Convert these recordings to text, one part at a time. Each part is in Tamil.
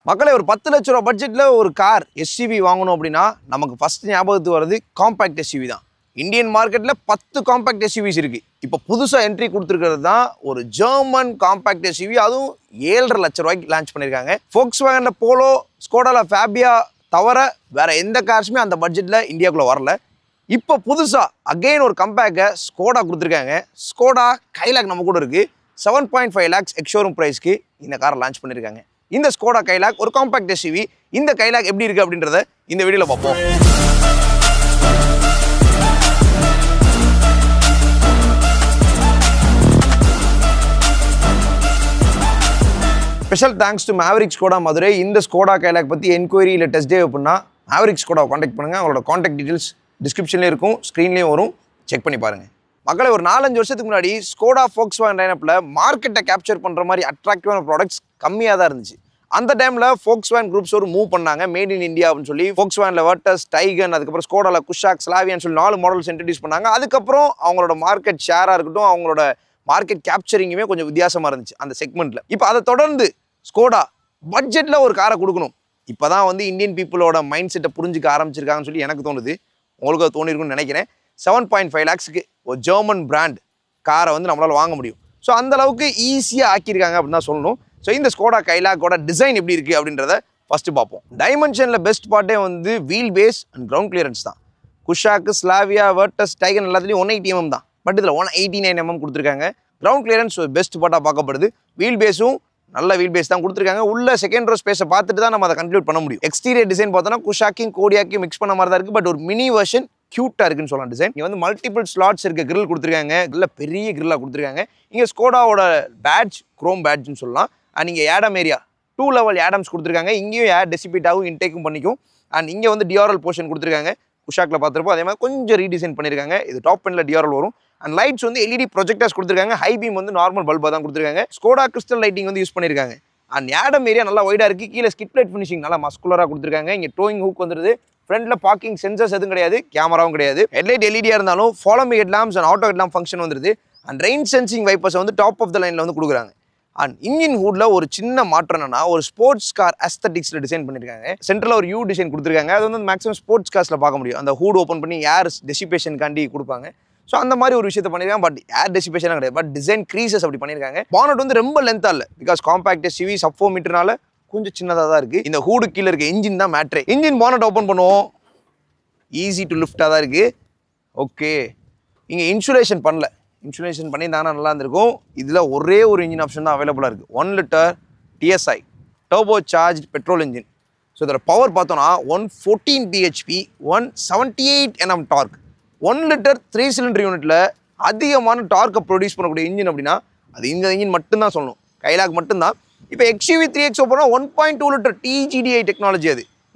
மக்களே ஒரு 10 லட்ச ரூபா பட்ஜெட்ல ஒரு கார் எஸ்யூவி வாங்கணும் அப்படின்னா நமக்கு ஃபர்ஸ்ட் ஞாபகத்துக்கு வருது காம்பாக்ட் எஸ்யூவி தான். இந்தியன் மார்க்கெட்ல 10 காம்பாக்ட் எஸ்யூவிஸ் இருக்கு. இப்போ புதுசா என்ட்ரி கொடுத்துருக்கிறது தான் ஒரு ஜெர்மன் காம்பாக்ட் எஸ்யூவி, அதுவும் 7.5 லட்ச ரூபாய்க்கு லான்ச் பண்ணியிருக்காங்க. Volkswagenல போலோ, ஸ்கோடால ஃபேபியா தவிர வேற எந்த கார்ஸுமே அந்த பட்ஜெட்ல இந்தியாவுக்குள்ள வரல. இப்போ புதுசா அகைன் ஒரு கம்பேக்கை ஸ்கோடா கொடுத்துருக்காங்க. ஸ்கோடா கைலாக் நம்ம கூட இருக்கு. 7.5 lakhs எக்ஷோரூம் ப்ரைஸ்க்கு இந்த காரை லான்ச் பண்ணியிருக்காங்க. இந்த ஸ்கோடா கைலாக் ஒரு காம்பாக்ட் எஸ்யூவி. இந்த கைலாக் எப்படி இருக்கு அப்படின்றத இந்த வீடியோல பார்ப்போம். Special thanks to Maverick Skoda Madurai. இந்த ஸ்கோடா கைலாக் பற்றி என்கொயரி இல்லை டெஸ்ட் டே அப்படின்னா மேவரிக் ஸ்கோடாவை காண்டாக்ட் பண்ணுங்கள். அவங்களோட காண்டாக்ட் டீட்டெயில்ஸ் டிஸ்கிரிப்ஷன்லேயும் இருக்கும், ஸ்க்ரீன்லேயும் வரும், செக் பண்ணி பாருங்கள். மக்களை ஒரு 4-5 வருஷத்துக்கு முன்னாடி ஸ்கோடா Volkswagen லைனப்பில் மார்க்கெட்டை கேப்சர் பண்ணுற மாதிரி அட்ராக்டிவான ப்ராடக்ட்ஸ் கம்மியாக தான் இருந்துச்சு. அந்த டைமில் Volkswagen குரூப்ஸ் ஒரு மூவ் பண்ணாங்க, மேட் இன் இந்தியா அப்படின்னு சொல்லி. Volkswagenல Virtus, Taycan, அதுக்கப்புறம் ஸ்கோடால குஷாக், ஸ்லாவியான்னு சொல்லி 4 மாடல்ஸ் இன்ட்ரடியூஸ் பண்ணாங்க. அதுக்கப்புறம் அவங்களோட மார்க்கெட் ஷேராக இருக்கட்டும், அவங்களோட மார்க்கெட் கேப்சரிங்குமே கொஞ்சம் வித்தியாசமாக இருந்துச்சு அந்த செக்மெண்ட்டில். இப்போ அதை தொடர்ந்து ஸ்கோடா பட்ஜெட்டில் ஒரு காரை கொடுக்கணும். இப்போ தான் வந்து இந்தியன் பீப்புளோட மைண்ட் செட்டை புரிஞ்சுக்க ஆரம்பிச்சிருக்காங்கன்னு சொல்லி எனக்கு தோணுது. உங்களுக்கு அது தோணிருக்குன்னு நினைக்கிறேன். 7.5 lakhsக்கு ஒரு ஜெர்மன் பிராண்ட் காரை வந்து நம்மளால் வாங்க முடியும். ஸோ அந்தளவுக்கு ஈஸியாக ஆக்கியிருக்காங்க அப்படின்னு தான் சொல்லணும். ஸோ இந்த ஸ்கோடா கைலாக்கோட டிசைன் எப்படி இருக்குது அப்படின்றத ஃபஸ்ட்டு பார்ப்போம். டைமென்ஷனில் பெஸ்ட் பார்ட்டே வந்து wheel base and ground clearance தான். குஷாக்கு, ஸ்லாவியா, Virtus, Taycan எல்லாத்துலேயும் 180 mm தான். பட் இதில் 189 mm கொடுத்துருக்காங்க. கிரவுண்ட் கிளியரன்ஸ் பெஸ்ட் பார்ட்டாக பார்க்கப்படுது. வீல் பேஸும் நல்ல வீல் பேஸ் தான் கொடுத்துருக்காங்க. உள்ள செகண்ட் ரோ ஸ்பேஸை பார்த்துட்டு தான் நம்ம அதை கன்க்ளூட் பண்ண முடியும். எக்ஸ்டீரியர் டிசைன் பார்த்தோன்னா குஷாக்கையும் கோடியாக்கையும் மிக்ஸ் பண்ண மாதிரி தான் இருக்குது. பட் ஒரு மினி வெர்ஷன் கியூட்டாக இருக்குன்னு சொல்லலாம். டிசைன் இங்கே வந்து மல்டிபிள் ஸ்லாட்ஸ் இருக்க கிரில் கொடுத்துருக்காங்க. நல்ல பெரிய கிரில்லாக கொடுத்துருக்காங்க. இங்கே ஸ்கோடாவோட பேட்ச் குரோம் பேட்ச்னு சொல்லலாம். அண்ட் இங்கே ஏடம் ஏரியா 2 level ஏடம்ஸ் கொடுத்துருக்காங்க. இங்கேயும் ஏர் டெசிபேட் ஆகும், இன்டேக்கும் பண்ணிக்கும். அண்ட் இங்கே வந்து டிஆர்எல் போர்ஷன் கொடுத்துருக்காங்க. குஷாக்கில் பார்த்துருப்போம். அதே மாதிரி கொஞ்சம் ரீடிசைன் பண்ணியிருக்காங்க. இது டாப் எண்டில் டிஆர்எல் வரும். அண்ட் லைட்ஸ் வந்து எல்இடி ப்ரொஜெக்டர்ஸ் கொடுத்துருக்காங்க. ஹை பீம் வந்து நார்மல் பல்பாக தான் கொடுத்துருக்காங்க. ஸ்கோடா கிறிஸ்டல் லைட்டிங் வந்து யூஸ் பண்ணியிருக்காங்க. அண்ட் ஏடம் ஏரியா நல்லா வைடாக இருக்குது. கீழே ஸ்கிட் லைட் ஃபினிஷிங் நல்லா மஸ்குலராக கொடுத்துருக்காங்க. இங்கே டோயிங் ஹூக் வந்துருது. ஃப்ரண்ட்டில் பார்க்கிங் சென்சர்ஸ் எதுவும் கிடையாது, கேமராவும் கிடையாது. ஹெட்லைட் எல்இடியாக இருந்தாலும் follow me head Lamb's and auto head lamp function வந்துருது. அண்ட் ரெயின் சென்சிங் வைப்பர்ஸை வந்து டாப் ஆஃப் த லைனில் வந்து கொடுக்குறாங்க. அண்ட் இன்ஜின் ஹூட்ல ஒரு சின்ன மாற்றம் என்னன்னா, ஒரு ஸ்போர்ட்ஸ் கார் அஸ்தட்டிக்ஸில் டிசைன் பண்ணியிருக்காங்க. சென்டரில் ஒரு யூ டிசைன் கொடுத்துருக்காங்க. அது வந்து மேக்ஸிமம் ஸ்போர்ட்ஸ் கார்ஸில் பார்க்க முடியும். அந்த ஹூட் ஓப்பன் பண்ணி ஏர் டெசிபேஷனுக்காண்டி கொடுப்பாங்க. ஸோ அந்த மாதிரி ஒரு விஷயத்தை பண்ணியிருக்காங்க. பட் ஏர் டெசிபேஷனாக கிடையாது, பட் டிசைன் க்ரீசஸ் அப்படி பண்ணியிருக்காங்க. பானட் வந்து ரொம்ப லென்த்தாக இல்லை, பிகாஸ் காம்பாக்ட் எஸ்யூவி சப் 4 மீட்டர்னால கொஞ்சம் சின்னதாக தான் இருக்குது. இந்த ஹூடு கீழே இருக்க இன்ஜின் தான் மேட்ரே. இன்ஜின் பானட் ஓப்பன் பண்ணுவோம், ஈஸி டு லிஃப்டாக தான் இருக்குது. ஓகே, இங்கே இன்சுலேஷன் பண்ணல. இன்சுலேஷன் பண்ணியிருந்தாங்கன்னா நல்லா இருந்திருக்கும். இதில் ஒரே ஒரு இன்ஜின் ஆப்ஷன் தான் அவைலபிளாக இருக்குது. 1 liter TSI turbo charge petrol engine. So இதோட பவர் பார்த்தோன்னா 114 bhp, 178 Nm dark. 1 liter 3 cylinder யூனிட்டில் அதிகமான டார்க்கை ப்ரொடியூஸ் பண்ணக்கூடிய இன்ஜின் அப்படின்னா அது இந்த இன்ஜின் மட்டும்தான் சொல்லணும், கைலாக் மட்டும்தான். இப்போ XUV 3XO போனால் 1.2 liter TGDI டெக்னாலஜி,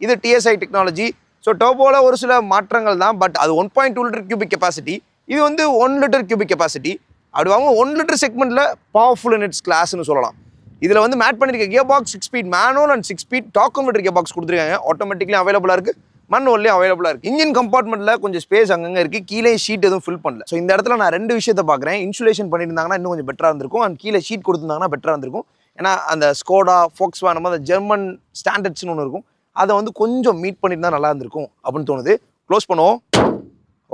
இது TSI டெக்னாலஜி. ஸோ டர்போவில் ஒரு சில மாற்றங்கள் தான், பட் அது 1.2 liter கியூபிக் கெப்பாசிட்டி. இது வந்து 1 liter கியூபிக் கெப்பாசிட்டி. அப்படி வாங்க 1 liter செக்மெண்ட்டில் பவர்ஃபுல் இன் இட்ஸ் கிளாஸ்னு சொல்லலாம். இதில் வந்து மேட் பண்ணியிருக்க gear box 6 speed manual and 6 speed tachometer gear box கொடுத்துருக்காங்க. ஆட்டோமேட்டிக்லேயும் அவைலபிளாக இருக்குது, மன்னுவல்லையும் அவைலபிளாக இருக்குது. இன்ஜின் கம்பார்ட்மெண்ட்டில் கொஞ்சம் ஸ்பேஸ் அங்கங்கே இருக்குது. கீழே ஷீட் எதுவும் ஃபில் பண்ணல. ஸோ இந்த இடத்துல நான் 2 விஷயத்தை பார்க்குறேன். இன்சுலேஷன் பண்ணியிருந்தாங்கன்னா இன்னும் கொஞ்சம் பெட்டராக இருந்திருக்கும். அண்ட் கீழே ஷீட் கொடுத்துருந்தாங்கன்னா பெட்டராக இருந்திருக்கும். ஏன்னா அந்த ஸ்கோடா Volkswagen அந்த ஜெர்மன் ஸ்டாண்டர்ட்ஸ்னு ஒன்று இருக்கும், அதை வந்து கொஞ்சம் மீட் பண்ணியிருந்தா நல்லா இருந்திருக்கும் அப்படின்னு தோணுது. க்ளோஸ் பண்ணுவோம்.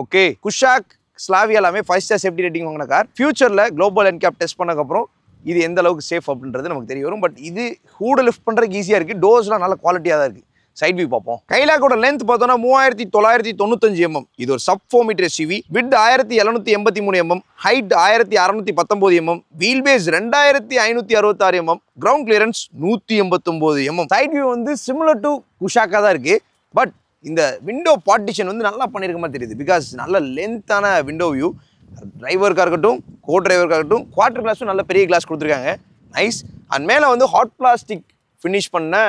ஓகே, குஷாக், ஸ்லாவியா எல்லாமே 5-star சேஃப்டி ரேட்டிங் வாங்கின கார். ஃபியூச்சரில் குளோபல் என்கேப் டெஸ்ட் பண்ணக்கப்புறம் இது எந்த அளவுக்கு சேஃப் அப்படின்றது நமக்கு தெரிய வரும். பட் இது ஹூட லிஃப்ட் பண்ணுறதுக்கு ஈஸியாக இருக்குது. டோர்ஸ்லாம் நல்ல குவாலிட்டியாக தான் இருக்குது. சைட் வியூ பார்ப்போம். கைலாக்கோட லென்த் பார்த்தோன்னா 3995 mm. இது ஒரு sub 4 metre SUV. With 1783 mm, height 1619 mm, wheel base 2566 mm, ground clearance 189 mm. Side view வந்து சிமிலர் டு குஷாக்காக தான் இருக்குது. பட் இந்த விண்டோ பார்ட்டிஷன் வந்து நல்லா பண்ணியிருக்க மாதிரி தெரியுது, பிகாஸ் நல்ல லென்த்தான விண்டோ வியூ. டிரைவருக்காக இருக்கட்டும், கோ டிரைவருக்காக இருக்கட்டும், குவார்டர் கிளாஸும் நல்ல பெரிய கிளாஸ் கொடுத்துருக்காங்க. நைஸ். அண்ட் மேலே வந்து ஹாட் பிளாஸ்டிக் ஃபினிஷ் பண்ண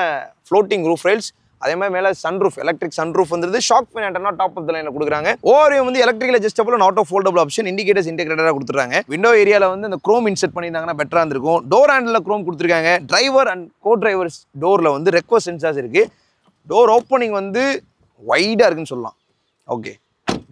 ஃப்ளோட்டிங் ரூஃப் ரைல்ஸ். அதே மாதிரி மேலே சன்ரூஃப், எலக்ட்ரிக் சன்ரூஃப் வந்துருது. Shark fin antenna top of the லைனில் கொடுக்குறாங்க. ஓவரையும் வந்து electrical adjustable and auto foldable option, indicators இன்டெகிரேட்டடாக கொடுத்துருக்காங்க. விண்டோ ஏரியாவில் வந்து இந்த க்ரோம் இன்செர்ட் பண்ணியிருந்தாங்கன்னா பெட்டராக இருந்திருக்கும். டோர் ஹேண்டில் க்ரோம் கொடுத்துருக்காங்க. டிரைவர் அண்ட் கோ டிரைவர்ஸ் டோரில் வந்து ரெக்வஸ்ட் சென்சார்ஸ் இருக்குது. டோர் ஓப்பனிங் வந்து வைடாக இருக்குன்னு சொல்லலாம். ஓகே,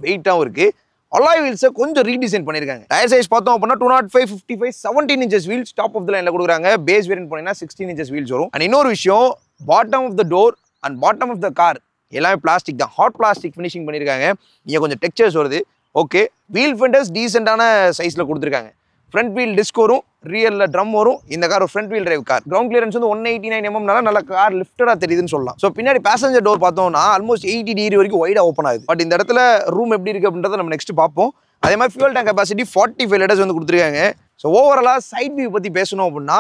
வெயிட்டாகவும் இருக்குது. அலாய் வீல்ஸை கொஞ்சம் ரீடிசைன் பண்ணியிருக்காங்க. டயர் சைஸ் பார்த்தோம் அப்படின்னா 205, 55, 17 inches wheels top of the லைனில் கொடுக்குறாங்க. பேஸ் வேரியன்ட் போனீங்கன்னா 16 inches வீல்ஸ் வரும். அண்ட் இன்னொரு விஷயம், bottom of the door and bottom of the car எல்லாமே பிளாஸ்டிக் தான், ஹாட் பிளாஸ்டிக் ஃபினிஷிங் பண்ணியிருக்காங்க. இங்கே கொஞ்சம் டெக்ஸ்சர்ஸ் வருது. ஓகே, வீல் ஃபெண்டர்ஸ் டீசெண்டான சைஸில் கொடுத்துருக்காங்க. ஃப்ரண்ட் வீல் டிஸ்க் வரும், ரியலில் ட்ரம் வரும். இந்த கார் ஒரு front wheel drive car. Ground clearance வந்து 189 mm நல்ல கார் லிஃப்டடாக தெரியுதுன்னு சொல்லலாம். ஸோ பின்னாடி பேசஞ்சர் டோர் பார்த்தோம்னா ஆல்மோஸ்ட் 80 டிகிரி வரைக்கும் வைடாக ஓப்பன் ஆகுது. பட் இந்த இடத்துல ரூம் எப்படி இருக்குது அப்படின்றத நம்ம நெக்ஸ்ட் பார்ப்போம். அதே மாதிரி ஃபியூல் டேங்க் கெப்பாசிட்டி 45 லிட்டர்ஸ் வந்து கொடுத்துருக்காங்க. ஸோ ஓவராலாக சைட் வியூ பற்றி பேசணும் அப்படின்னா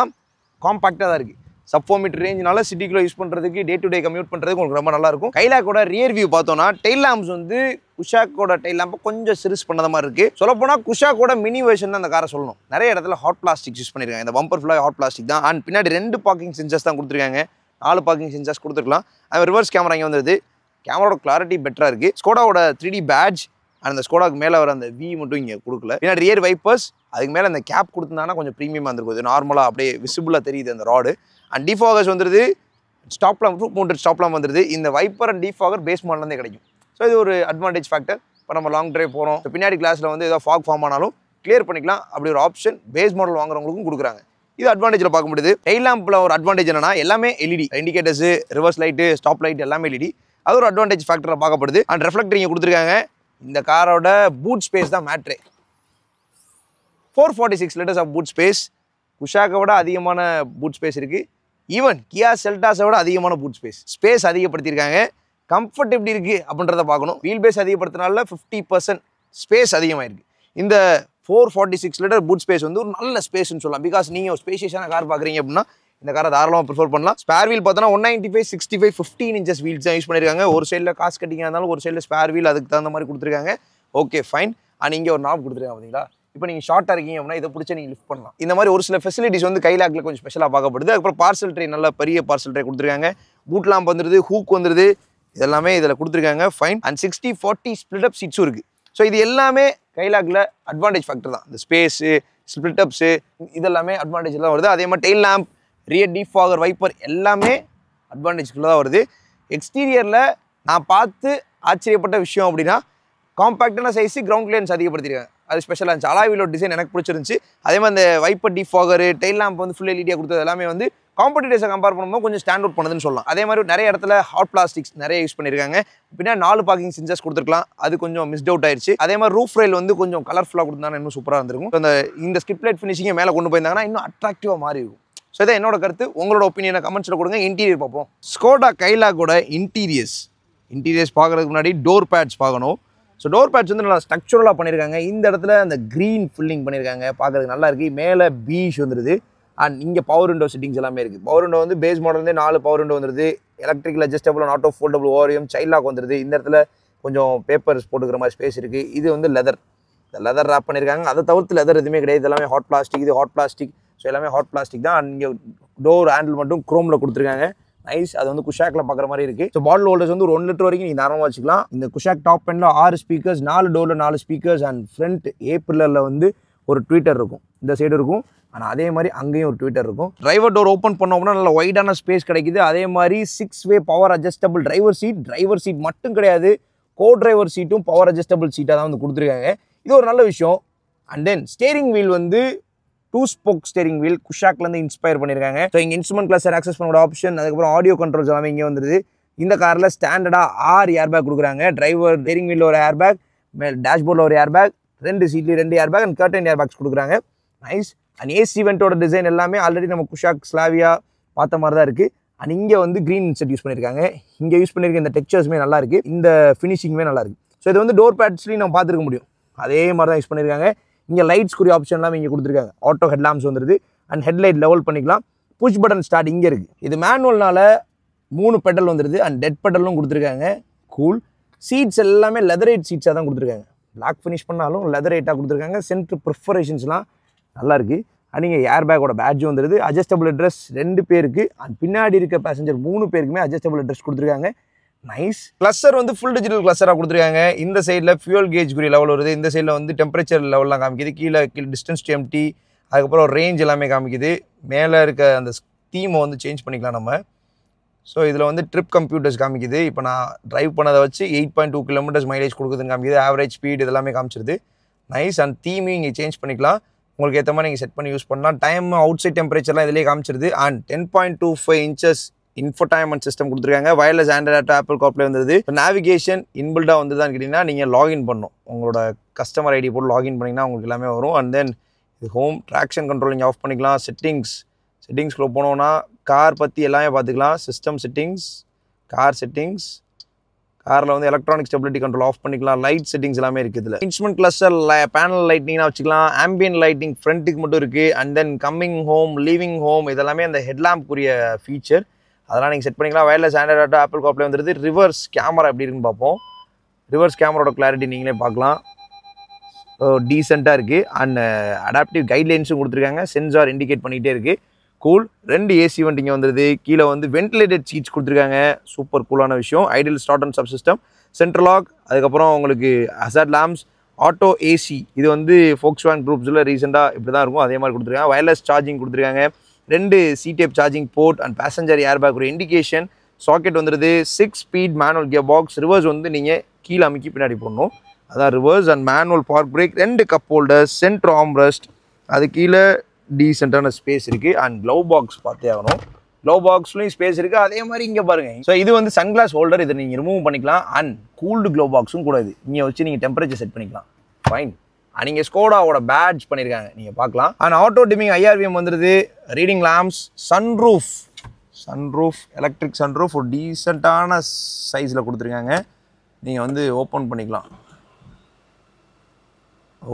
காம்பாக்டாக தான் இருக்குது. சப் 4 மீட்டர் ரேஞ்சினால சிட்டிக்குள்ளே யூஸ் பண்ணுறதுக்கு, டே டு டே கம்யூட் பண்ணுறதுக்கு உங்களுக்கு ரொம்ப நல்லாயிருக்கும். கைலாக்கோட ரியர் வியூ பார்த்தோன்னா டெயில் லேம்ப்ஸ் வந்து குஷாக்கோட டெயில் லேம்பை கொஞ்சம் சிறுஸ் பண்ணத மாதிரி இருக்குது. சொல்லப்போனால் குஷாக்கோட மினி வெர்ஷன் தான் அந்த காரை சொல்லணும். நிறைய இடத்துல ஹாட் பிளாஸ்டிக் யூஸ் பண்ணியிருக்காங்க. இந்த பம்பர் ஃபுல்லாக ஹாட் பிளாஸ்டிக் தான். அண்ட் பின்னாடி 2 பார்க்கிங் சென்சர்ஸ் தான் கொடுத்துருக்காங்க. 4 பார்க்கிங் சென்சர்ஸ் கொடுத்துருக்கலாம். அது ரிவர்ஸ் கேமரா இங்கே வந்துருது. கேமராவோட கிளாரிட்டி பெட்டராக இருக்குது. ஸ்கோடாவோட 3D பேட்ச் அந்த ஸ்கோடாக்கு மேலே வர அந்த வி மட்டும் இங்கே கொடுக்கல. பின்னாடி ரியர் வைப்பர்ஸ், அதுக்கு மேலே அந்த கேப் கொடுத்துருந்தாங்கன்னா கொஞ்சம் ப்ரீமியமாக இருந்திருக்கும். இது நார்மலாக அப்படியே விசிபிளாக தெரியுது அந்த ராடு. அண்ட் டிஃபாகர்ஸ் வந்துருது. Stop lamp, roof mounted stop lamp வந்துருது. இந்த வைப்பர் அண்ட் டிஃபாகர் பேஸ் மாடல்லேருந்தே கிடைக்கும். ஸோ இது ஒரு அட்வான்டேஜ் ஃபேக்டர். இப்போ நம்ம லாங் டிரைவ் போகிறோம், பின்னாடி கிளாஸில் வந்து ஏதோ ஃபாக் ஃபார்ம் ஆனாலும் கிளியர் பண்ணிக்கலாம். அப்படி ஒரு ஆப்ஷன் பேஸ் மாடல் வாங்குறவங்களுக்கும் கொடுக்குறாங்க. இது அட்வான்டேஜில் பார்க்க முடியுது. டெயில் லேம்பில் ஒரு அட்வான்டேஜ் என்னன்னா எல்லாமே LED, indicators, reverse light, stop light எல்லாமே எல்இடி. அது ஒரு அட்வான்டேஜ் ஃபேக்டராக பார்க்கப்படுது. அண்ட் ரெஃப்ளெக்டர் இங்கே கொடுத்துருக்காங்க. இந்த காரோட பூட் ஸ்பேஸ் தான் மேட்ரே. 446 லிட்டர்ஸ் ஆஃப் பூட் ஸ்பேஸ். குஷாக்கை விட அதிகமான பூட் ஸ்பேஸ் இருக்குது. ஈவன் கியா செல்டாஸை விட அதிகமான பூட் ஸ்பேஸ் அதிகப்படுத்தியிருக்காங்க. கம்ஃபர்ட் எப்படி இருக்குது அப்படின்றத பார்க்கணும். வீல் பேஸ் அதிகப்படுத்தினால 50% ஸ்பேஸ் அதிகமாகிருக்கு. இந்த 446 லிட்டர் பூட் ஸ்பேஸ் வந்து ஒரு நல்ல ஸ்பேஸ்ன்னு சொல்லலாம். பிகாஸ் நீங்கள் ஒரு ஸ்பேஷியஸான கார் பார்க்குறீங்க அப்படின்னா இந்த காரை தாராளமாக ப்ரிஃபர் பண்ணலாம். ஸ்பேர் வீல் பார்த்தோன்னா 195, 65, 15 inches வீல்ஸ் தான் யூஸ் பண்ணியிருக்காங்க. ஒரு சைடில் காசு கட்டிங்காக இருந்தாலும் ஒரு சைடில் ஸ்பேர் வீல் அதுக்கு தகுந்த மாதிரி கொடுத்துருக்காங்க. Okay fine. அண்ட் இங்கே ஒரு நாப் கொடுத்துருக்காங்க பார்த்தீங்களா. இப்போ நீங்கள் ஷார்ட்டாக இருக்கீங்க அப்படின்னா இதை பிடிச்ச நீங்கள் லிஃப்ட் பண்ணலாம். இந்த மாதிரி ஒரு சில ஃபெசிலிட்டிஸ் வந்து கைலாக்கில் கொஞ்சம் ஸ்பெஷலாக பார்க்கப்படுது. அதுக்கப்புறம் பார்சல் ட்ரே, நல்ல பெரிய பார்சல் ட்ரே கொடுத்துருக்காங்க. பூட் லாம்ப் வந்துருது, ஹூக் வந்துருது, இதெல்லாமே இதில் கொடுத்துருக்காங்க. ஃபைன். அண்ட் 60-40 ஸ்பிளிட் அப் சீட்ஸும் இருக்குது. ஸோ இது எல்லாமே கைலாக்கில் அட்வான்டேஜ் ஃபேக்டர் தான். இந்த ஸ்பேஸு, ஸ்பிளிட் அப்ஸு, இதெல்லாமே அட்வான்டேஜ் தான் வருது. அதே மாதிரி tail lamp, rear defogger, wiper எல்லாமே அட்வான்டேஜ்குள்ளே தான் வருது. எக்ஸ்டீரியரில் நான் பார்த்து ஆச்சரியப்பட்ட விஷயம் அப்படின்னா காம்பாக்டான சைஸு, கிரவுண்ட் கிளியரன்ஸ் அதிகப்படுத்திருக்காங்க. அது ஸ்பெஷலாக இருந்துச்சு. அலாய் வீலோட டிசைன் எனக்கு பிடிச்சிருந்துச்சு. அதே மாதிரி அந்த வைப்பர் டிஃபாகரு, டெயில் லேம்ப் வந்து ஃபுல் எல்இடியாக கொடுத்தது எல்லாமே வந்து காம்படிட்டர்ஸை கம்பேர் பண்ணும்போது கொஞ்சம் ஸ்டாண்ட் அவுட் பண்ணுதுன்னு சொல்லலாம். அதே மாதிரி நிறைய இடத்துல ஹாட் பிளாஸ்டிக்ஸ் நிறைய யூஸ் பண்ணியிருக்காங்க. பின்னாடி 4 பார்க்கிங் சென்சர்ஸ் கொடுத்துருக்கலாம். அது கொஞ்சம் மிஸ்ட் அவுட் ஆயிடுச்சு. அதே மாதிரி ரூஃப் ரயில் வந்து கொஞ்சம் கலர்ஃபுல்லாக கொடுத்தாங்கன்னா இன்னும் சூப்பராக இருந்திருக்கும். இந்த ஸ்கிப் லைட் ஃபினிஷிங்கை மேலே கொண்டு போயிருந்தாங்கன்னா இன்னும் அட்ராக்டிவாக மாறி இருக்கும். ஸோ இதான் என்னோட கருத்து. உங்களோட ஒப்பீனியனை கமெண்ட்ஸில் கொடுங்க. இன்டீரியர் பார்ப்போம். ஸ்கோடா கைலாக்கோட இன்டீரியர்ஸ் பார்க்குறதுக்கு முன்னாடி டோர் பேட்ஸ் பார்க்கணும். ஸோ டோர் பேட்ஸ் வந்து நல்லா ஸ்ட்ரக்சரலாக பண்ணியிருக்காங்க. இந்த இடத்துல அந்த க்ரீன் ஃபில்லிங் பண்ணியிருக்காங்க, பார்க்குறதுக்கு நல்லா இருக்குது. மேலே பீச் வந்துடுது. அண்ட் இங்கே பவர் விண்டோ செட்டிங்ஸ் எல்லாமே இருக்குது. பவர் விண்டோ வந்து பேஸ் மாடல்லேருந்து 4 பவர் விண்டோ வந்துருது. Electrical adjustable, auto foldable, ORVM, child lock வந்துருது. இந்த இடத்துல கொஞ்சம் பேப்பர்ஸ் போட்டுக்கிற மாதிரி ஸ்பேஸ் இருக்குது. இது வந்து லெதர் ரேப் பண்ணியிருக்காங்க. அதை தவிர்த்து லெதர் எதுவுமே கிடையாது. இது எல்லாமே ஹாட் பிளாஸ்டிக். இது ஹாட் பிளாஸ்டிக். ஸோ எல்லாமே ஹாட் பிளாஸ்டிக் தான். அண்ட் இங்கே டோர் ஹேண்டில் மட்டும் குரோமில் கொடுத்துருக்காங்க. நைஸ். அது வந்து குஷாக்ல பார்க்குற மாதிரி இருக்குது. ஸோ பாட்டில் ஹோல்டர்ஸ் வந்து ஒரு 1 லிட்டர் வரைக்கும் நீங்கள் தாராளமாக வச்சுக்கலாம். இந்த குஷாக் டாப் எண்டில் 6 ஸ்பீக்கர்ஸ், 4 டோரில் 4 ஸ்பீக்கர்ஸ். அண்ட் ஃப்ரண்ட் ஏப்ரலில் வந்து ஒரு ட்விட்டர் இருக்கும், இந்த சைடு இருக்கும். ஆனால் அதே மாதிரி அங்கேயும் ஒரு ட்விட்டர் இருக்கும். டிரைவர் டோர் ஓப்பன் பண்ணோம்னா நல்ல வைடான ஸ்பேஸ் கிடைக்குது. அதே மாதிரி 6-way power adjustable driver seat மட்டும் கிடையாது, கோ டிரைவர் சீட்டும் பவர் அட்ஜஸ்டபிள் சீட்டாக தான் வந்து கொடுத்துருக்காங்க. இது ஒரு நல்ல விஷயம். அண்ட் தென் ஸ்டேரிங் வீல் வந்து 2 ஸ்போக் ஸ்டேரிங் வீல் குஷாக்லேருந்து இன்ஸ்பயர் பண்ணியிருக்காங்க. ஸோ இங்கே இன்ஸ்ட்ருமெண்ட் கிளஸ்டர் ஆக்சஸ் பண்ணோட ஆப்ஷன், அதுக்கப்புறம் ஆடியோ கண்ட்ரோல்ஸ் எல்லாமே இங்கே வந்துருது. இந்த காரில் ஸ்டாண்டர்டாக 6 ஏர்பேக் கொடுக்குறாங்க. டிரைவர் ஸ்டேரிங் வீலில் ஒரு ஏர்பேக், டேஷ்போர்டில் ஒரு airbag, 2 சீட்லேயும் 2 airbag and curtain airbags கொடுக்குறாங்க. நைஸ். அண்ட் ஏசி வெண்டோட டிசைன் எல்லாமே ஆல்ரெடி நம்ம குஷாக் ஸ்லாவியா பார்த்த மாதிரி தான் இருக்குது. அண்ட் இங்கே வந்து க்ரீன் இன்செட் யூஸ் பண்ணியிருக்காங்க. இங்கே யூஸ் பண்ணியிருக்க இந்த டெக்ஸ்சர்ஸுமே நல்லா இருக்குது, இந்த ஃபினிஷிங்குமே நல்லா இருக்குது. ஸோ இது வந்து டோர் பேட்ஸ்லையும் நம்ம பார்த்துருக்க முடியும், அதே மாதிரி தான் யூஸ் பண்ணியிருக்காங்க. இங்கே லைட்ஸ்க்குரிய ஆப்ஷன் எல்லாமே இங்கே கொடுத்துருக்காங்க. ஆட்டோ ஹெட்லாம்ப்ஸ் வந்துருது. அண்ட் ஹெட்லைட் லெவல் பண்ணிக்கலாம். புஷ் பட்டன் ஸ்டார்ட் இங்கே இருக்குது. இது மேனுவல்னால 3 பெடல் வந்துருது. அண்ட் டெட் பெடலும் கொடுத்துருக்காங்க. கூல். சீட்ஸ் எல்லாமே லெதரேட் சீட்ஸாக தான் கொடுத்துருக்காங்க. பிளாக் ஃபினிஷ் பண்ணாலும் லெதரேட்டாக கொடுத்துருக்காங்க. சென்ட்ரு ப்ரிஃபரேஷன்ஸ்லாம் நல்லாயிருக்கு. அண்ட் இங்கே ஏர் பேக்கோட பேட்ஜ் வந்துருது. அட்ஜஸ்டபிள் அட்ரஸ் 2 பேருக்கு. அண்ட் பின்னாடி இருக்க பேசஞ்சர் 3 பேருக்குமே அட்ஜஸ்டபிள் அட்ரஸ் கொடுத்துருக்காங்க. நைஸ். கிளஸ்டர் வந்து ஃபுல் டிஜிட்டல் கிளஸ்டராக கொடுத்துருக்காங்க. இந்த சைடில் ஃபியூல் கேஜ் குறி லெவல் வருது. இந்த சைடில் வந்து டெம்பரேச்சர் லெவல்லாம் காமிக்குது. கீழே டிஸ்டன்ஸ் டு எம்டி, அதுக்கப்புறம் ரேஞ்ச் எல்லாமே காமிக்குது. மேலே இருக்க அந்த தீமை வந்து சேஞ்ச் பண்ணிக்கலாம் நம்ம. ஸோ இதில் வந்து ட்ரிப் கம்ப்யூட்டர்ஸ் காமிக்குது. இப்போ நான் ட்ரைவ் பண்ணதை வச்சு 8.2 கிலோமீட்டர்ஸ் மைலேஜ் கொடுக்குதுன்னு காமிக்குது. ஆவரேஜ் ஸ்பீட் இதெல்லாமே காமிச்சிருது. நைஸ். அண்ட் தீமையும் இங்கே சேஞ்ச் பண்ணிக்கலாம். உங்களுக்கு ஏற்ற மாதிரி நீங்கள் செட் பண்ணி யூஸ் பண்ணலாம். டைம், அவுட் சைட் டெம்பரேச்சர்லாம் இதிலே காமிச்சிருது. அண்ட் 10.25 inches இன்ஃபோடைன்மெண்ட் சிஸ்டம் கொடுத்துருக்காங்க. வயர்லெஸ் ஆண்ட்ராய்ட் ஆப்பிள் கார்ப்ளே வந்துருது. இப்போ நேவிகேஷன் இன்பில்டாக வந்துதான் கேட்டிங்கன்னா நீங்கள் லாகின் பண்ணணும். உங்களோட கஸ்டமர் ஐடி போட்டு லாகின் பண்ணிங்கன்னா உங்களுக்கு எல்லாமே வரும். அண்ட் தென் இது ஹோம் ட்ராக்ஷன் கண்ட்ரோல் நீங்கள் ஆஃப் பண்ணிக்கலாம். செட்டிங்ஸ்குள்ளே போனோன்னா கார் பற்றி எல்லாமே பார்த்துக்கலாம். சிஸ்டம் செட்டிங்ஸ், கார் செட்டிங்ஸ், காரில் வந்து எலக்ட்ரானிக் ஸ்டெபிலிட்டி கண்ட்ரோல் ஆஃப் பண்ணிக்கலாம். லைட் செட்டிங்ஸ் எல்லாமே இருக்குது. இதில் இன்ஸ்ட்ருமெண்ட் கிளஸ்டர் பேனல் லைட்டிங்னா வச்சுக்கலாம். ஆம்பியன் லைட்டிங் ஃப்ரண்ட்டுக்கு மட்டும் இருக்குது. And then coming home, leaving home இதெல்லாமே அந்த ஹெட்லாம்ப்க்குரிய ஃபீச்சர். அதெல்லாம் நீங்கள் செட் பண்ணிக்கலாம். வயர்லெஸ் ஆண்ட்ராய்ட் ஆப்பிள் கார்ப்ளே வந்துருது. ரிவர்ஸ் கேமரா எப்படி இருக்குன்னு பார்ப்போம். ரிவர்ஸ் கேமராவோட கிளாரிட்டி நீங்களே பார்க்கலாம். டீசெண்டாக இருக்குது. அண்ட் அடாப்டிவ் கைட்லைன்ஸும் கொடுத்துருக்காங்க. சென்சார் இண்டிகேட் பண்ணிகிட்டே இருக்குது. கூல். 2 ஏசி வெண்ட் இங்கே வந்துருது. கீழே வந்து வென்டிலேட்டட் சீட்ஸ் கொடுத்துருக்காங்க. சூப்பர் கூலான விஷயம். Idle start and sub system, central lock, அதுக்கப்புறம் உங்களுக்கு ஹசார்ட் லேம்ப்ஸ், ஆட்டோ ஏசி. இது வந்து ஃபோக்ஸ்வேகன் குரூப்ஸில் ரீசெண்டாக இப்படி தான் இருக்கும். அதே மாதிரி கொடுத்துருக்காங்க. வயர்லெஸ் சார்ஜிங் கொடுத்துருக்காங்க. 2 C-டைப் charging port and passenger airbag ஒரு இண்டிகேஷன். சாக்கெட் வந்துருது. 6 speed manual gearbox. Reverse வந்து நீங்கள் கீழே அமைக்கி பின்னாடி போடணும். அதான் reverse. And manual park brake. 2 cup holder, centre armrest, அது கீழே டீசெண்டான ஸ்பேஸ் இருக்குது. அண்ட் க்ளவ் பாக்ஸ் பார்த்தே ஆகணும். க்ளவ் பாக்ஸ்லையும் ஸ்பேஸ் இருக்குது. அதே மாதிரி இங்கே பாருங்கள். ஸோ இது வந்து சன்கிளாஸ் ஹோல்டர். இதை நீங்கள் ரிமூவ் பண்ணிக்கலாம். அண்ட் கூல்டு க்ளவ் பாக்ஸும் கூட இது இங்கே வச்சு நீங்கள் டெம்பரேச்சர் செட் பண்ணிக்கலாம். ஃபைன். நீங்கள் ஸ்கோடாவோட பேட்ச் பண்ணியிருக்காங்க, நீங்கள் பார்க்கலாம். அண்ட் ஆட்டோ டிமிங் IRVM வந்துடுது. Reading lamps, sunroof electric sunroof ஒரு டீசெண்டான சைஸில் கொடுத்துருக்காங்க. நீங்கள் வந்து ஓப்பன் பண்ணிக்கலாம்.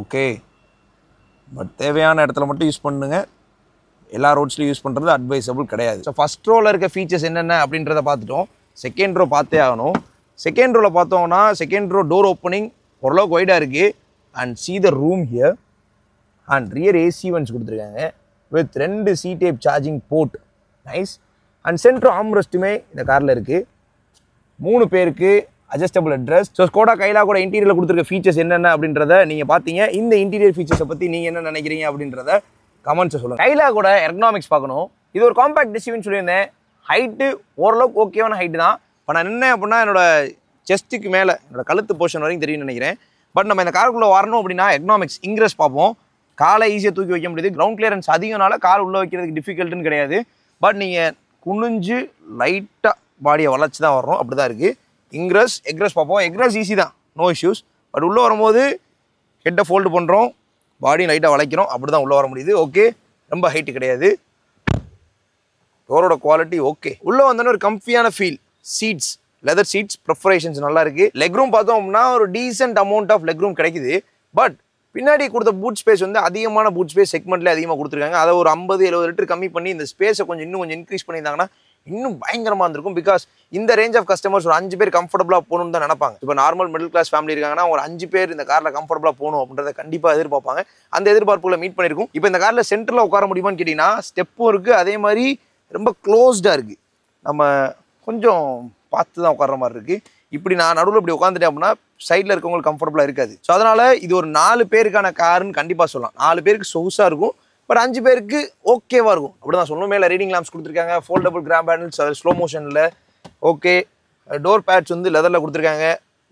ஓகே, பட் தேவையான இடத்துல மட்டும் யூஸ் பண்ணுங்க. எல்லா ரோட்ஸ்லையும் யூஸ் பண்ணுறது அட்வைசபிள் கிடையாது. ஸோ ஃபஸ்ட் ரோவில் இருக்க ஃபீச்சர்ஸ் என்னென்ன அப்படின்றத பார்த்துட்டோம். செகண்ட் ரோ பார்த்தே ஆகணும். செகண்ட் ரோவில் பார்த்தோம்னா செகண்ட் ரோ டோர் ஓப்பனிங் ஓரளவுக்கு வைடாக இருக்குது. And see the room here. And rear AC vents கொடுத்துருக்காங்க with 2 C-டைப் charging port. Nice. And central ஆர்ம்ரெஸ்ட்டுமே இந்த காரில் இருக்குது. 3 பேருக்கு adjustable headrest. So Skoda Kylaq கூட இன்டீரியரில் கொடுத்துருக்க ஃபீச்சர்ஸ் என்னென்ன அப்படின்றத நீங்கள் பார்த்தீங்க. இந்த இன்டீரியர் ஃபீச்சர்ஸை பற்றி நீங்கள் என்ன நினைக்கிறீங்க அப்படின்றத கமெண்ட்ஸை சொல்லுங்கள். கைலா கூட எர்கனாமிக்ஸ் பார்க்கணும். இது ஒரு காம்பேக்ட் எஸ்யூவின்னு சொல்லியிருந்தேன். ஹைட்டு ஓரளவுக்கு ஓகேவான ஹைட்டு தான். இப்போ நான் நின்னேன் அப்படின்னா என்னோட செஸ்ட்டுக்கு மேலே என்னோட கழுத்து போர்ஷன் வரைக்கும் தெரியும்னு நினைக்கிறேன். பட் நம்ம இந்த காருக்குள்ளே வரணும் அப்படின்னா எர்கனாமிக்ஸ் இன்க்ரெஸ் பார்ப்போம். காலை ஈஸியாக தூக்கி வைக்க முடியுது. கிரவுண்ட் கிளியரன்ஸ் அதிகனால கால் உள்ளே வைக்கிறதுக்கு டிஃபிகல்ட்டுன்னு கிடையாது. பட் நீங்கள் குனிஞ்சு லைட்டாக பாடியை வளைச்சி தான் வரணும். அப்படி தான் இருக்குது. எக்ரெஸ் பார்ப்போம். எக்ரெஸ் ஈஸி தான், நோ இஷ்யூஸ். பட் உள்ளே வரும்போது ஹெட்டை ஃபோல்டு பண்ணுறோம், பாடியும் லைட்டாக வளைக்கிறோம். அப்படி தான் உள்ளே வர முடியுது. ஓகே, ரொம்ப ஹைட்டு கிடையாது. டோரோட குவாலிட்டி ஓகே. உள்ளே வந்தோன்னே ஒரு கம்ஃபியான feel. Seats, leather seats, perforations நல்லா இருக்குது. லெக் ரூம் பார்த்தோம் அப்படின்னா ஒரு decent amount of leg room கிடைக்குது. பட் பின்னாடி கொடுத்த பூட் ஸ்பேஸ் வந்து அதிகமான பூட் ஸ்பேஸ் செக்மெண்ட்லேயே அதிகமாக கொடுத்துருக்காங்க. அதை ஒரு 50-70 லிட்டர் கம்மி பண்ணி இந்த ஸ்பேஸை இன்னும் கொஞ்சம் இன்க்ரீஸ் பண்ணியிருந்தாங்கன்னா இன்னும் பயங்கரமாக இருந்திருக்கும். பிகாஸ் இந்த ரேஞ்ச் ஆஃப் கஸ்டமர்ஸ் ஒரு 5 பேர் கம்ஃபர்டபுளாக போகணும்னு தான் நினைப்பாங்க. இப்போ நார்மல் மிடில் கிளாஸ் ஃபேமிலி இருக்காங்கன்னா ஒரு 5 பேர் இந்த காரில் கம்ஃபர்டபுளாக போகணும் அப்படின்றத கண்டிப்பாக எதிர்பார்ப்பாங்க. அந்த எதிர்பார்ப்புகளை மீட் பண்ணியிருக்கும். இப்போ இந்த காரில் சென்டரில் உட்கார முடியுமான்னு கேட்டிங்கன்னா ஸ்டெப்பும் இருக்குது. அதே மாதிரி ரொம்ப க்ளோஸ்டாக இருக்குது. நம்ம கொஞ்சம் பார்த்து தான் உட்கார்ற மாதிரி இருக்குது. இப்படி நான் நடுவில் இப்படி உட்காந்துட்டேன் அப்படின்னா சைடில் இருக்கவங்களுக்கு கம்ஃபர்டபுளாக இருக்காது. ஸோ அதனால் இது ஒரு 4 பேருக்கான காருன்னு கண்டிப்பாக சொல்லலாம். 4 பேருக்கு சொகுசாக இருக்கும். பட் 5 பேருக்கு ஓகேவாக இருக்கும். அப்படி தான் சொல்லணும். மேலே ரீடிங் லேம்ப்ஸ் கொடுத்துருக்காங்க. ஃபோல்டபுள் கிராப் ஹேண்டில்ஸ், ஸ்லோ மோஷனில். ஓகே, டோர் பேட்ச் வந்து லெதரில் கொடுத்துருக்காங்க.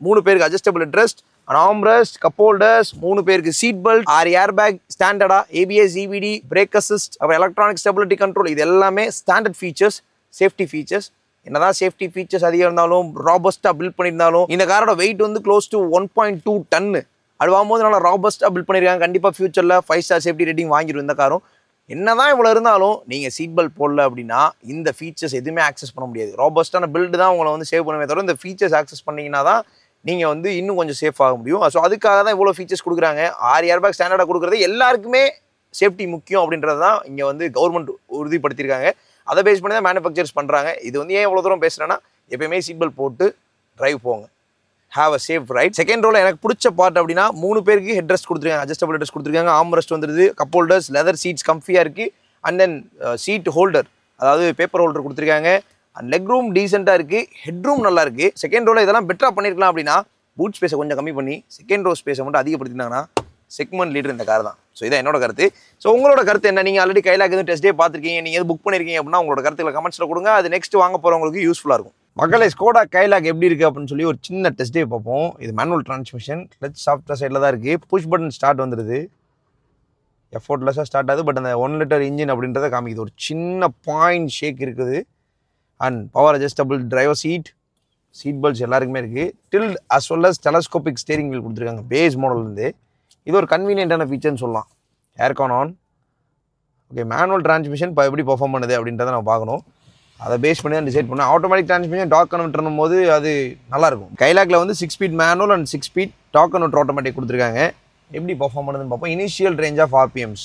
3 பேருக்கு adjustable headrest, armrest, cup holders, 3 பேருக்கு சீட் பெல்ட், 6 ஏர் பேக் ஸ்டாண்டர்டாக, ABS, EBD, பிரேக் அசிஸ்ட், அப்புறம் எலக்ட்ரானிக் ஸ்டெபிலிட்டி கண்ட்ரோல். இது எல்லாமே ஸ்டாண்டர்ட் ஃபீச்சர்ஸ், சேஃப்டி ஃபீச்சர்ஸ். என்னதான் சேஃப்டி ஃபீச்சர்ஸ் அதிகம் இருந்தாலும் ராபஸ்ட்டாக பில்ட் பண்ணியிருந்தாலும் இந்த காரோட வெயிட் வந்து க்ளோஸ் டு 1.2 டன்னு. அது வாங்கும்போது நல்லா ராபஸ்ட்டாக பில்ட் பண்ணியிருக்காங்க. கண்டிப்பாக ஃபியூச்சரில் 5 ஸ்டார் சேஃப்டி ரேட்டிங் வாங்கிடும் இந்த காரும். என்னதான் இவ்வளோ இருந்தாலும் நீங்கள் சீட் பெல்ட் போடல அப்படின்னா இந்த ஃபீச்சர்ஸ் எதுவுமே ஆக்சஸ் பண்ண முடியாது. ராபஸ்ட்டான பில்டு தான் உங்களை வந்து சேவ் பண்ணுவே தவிர இந்த ஃபீச்சர்ஸ் ஆக்சஸ் பண்ணிங்கன்னா தான் நீங்கள் வந்து இன்னும் கொஞ்சம் சேஃப் ஆக முடியும். ஸோ அதுக்காக தான் இவ்வளோ ஃபீச்சர்ஸ் கொடுக்குறாங்க. 6 ஏர் பேக் ஸ்டாண்டர்டாக கொடுக்குறது எல்லாருக்குமே சேஃப்டி முக்கியம் அப்படின்றது தான் இங்கே வந்து கவர்மெண்ட் உறுதிப்படுத்தியிருக்காங்க. அதை பேஸ் பண்ணி தான் மேனுஃபேக்சர்ஸ் பண்ணுறாங்க. இது வந்து ஏன் இவ்வளோ தூரம் பேசுகிறேன்னா எப்பயுமே சீட் பெல்ட் போட்டு ட்ரைவ் போங்க. Have a safe ride. Second ரோவில் எனக்கு பிடிச்ச பார்ட் அப்படின்னா 3 பேருக்கு ஹெட் ரெஸ்ட் கொடுத்துருக்காங்க, அட்ஜஸ்டபிள் ஹெட் ரெஸ்ட் கொடுத்துருக்காங்க, ஆர்ம் ரெஸ்ட் வந்துருது, கப் ஹோல்டர்ஸ், லெதர் சீட்ஸ் கம்ஃபியாக இருக்குது. அண்ட் தென் சீட் ஹோல்டர், அதாவது பேப்பர் ஹோல்டர் கொடுத்துருக்காங்க. அண்ட் லெக் ரூம் டீசெண்டாக இருக்குது, ஹெட் ரூம் நல்லா இருக்குது. செகண்ட் ரோவில் இதெல்லாம் பெட்டராக பண்ணியிருக்கலாம் அப்படின்னா பூட் ஸ்பேஸை கொஞ்சம் கம்மி பண்ணி செகண்ட் ரோ ஸ்பேஸை மட்டும் அதிகப்படுத்தினாங்கன்னா செக்மெண்ட் லீடர் இந்த கார் தான். ஸோ இதான் என்னோட கருத்து. ஸோ உங்களோட கருத்து என்ன? நீங்கள் ஆல்ரெடி கைலாக் எதுவும் டெஸ்ட் டே பார்த்துருக்கீங்க, நீங்கள் எது புக் பண்ணியிருக்கீங்க அப்படின்னா உங்களோட கருத்துக்களை கமெண்ட்ஸில் கொடுங்க. அது நெக்ஸ்ட் வாங்க போகிறவங்களுக்கு யூஸ்ஃபுல்லாக இருக்கும். மக்களே, ஸ்கோடா கைலாக் எப்படி இருக்குது அப்படின்னு சொல்லி ஒரு சின்ன டெஸ்ட் டே பார்ப்போம். இது மேனுவல் டிரான்ஸ்மிஷன், கிளச் சாஃப்ட்வேர் சைடில் தான் இருக்குது. புஷ் பட்டன் ஸ்டார்ட் வந்துடுது, எஃபோர்ட்லெஸ்ஸாக ஸ்டார்ட் ஆகுது. பட் அந்த 1 லிட்டர் இன்ஜின் அப்படின்றத காமிக்குது. ஒரு சின்ன பாயிண்ட் ஷேக் இருக்குது. And power adjustable driver seat belts எல்லாருக்குமே இருக்குது. Tilt as well as telescopic steering wheel கொடுத்துருக்காங்க பேஸ் மாடல்லேருந்து. இது ஒரு கன்வீனியன்ட்டான ஃபீச்சர்னு சொல்லலாம். Aircon on. Okay, manual transmission இப்போ எப்படி பர்ஃபார்ம் பண்ணுது அப்படின்றத நம்ம பார்க்கணும். அதை பேஸ் பண்ணி தான் டிசைட் பண்ணேன். ஆட்டோமேட்டிக் டிரான்ஸ்மிஷன் டார்க் கன்வெர்ட்டர்னும் போது அது நல்லாயிருக்கும். கைலாக்கில் வந்து 6 speed manual and 6 speed torque converter automatic கொடுத்துருக்காங்க. எப்படி பர்ஃபார்ம் பண்ணுதுன்னு பார்ப்போம். இனிஷியல் ரேஞ்ச் ஆஃப் RPMs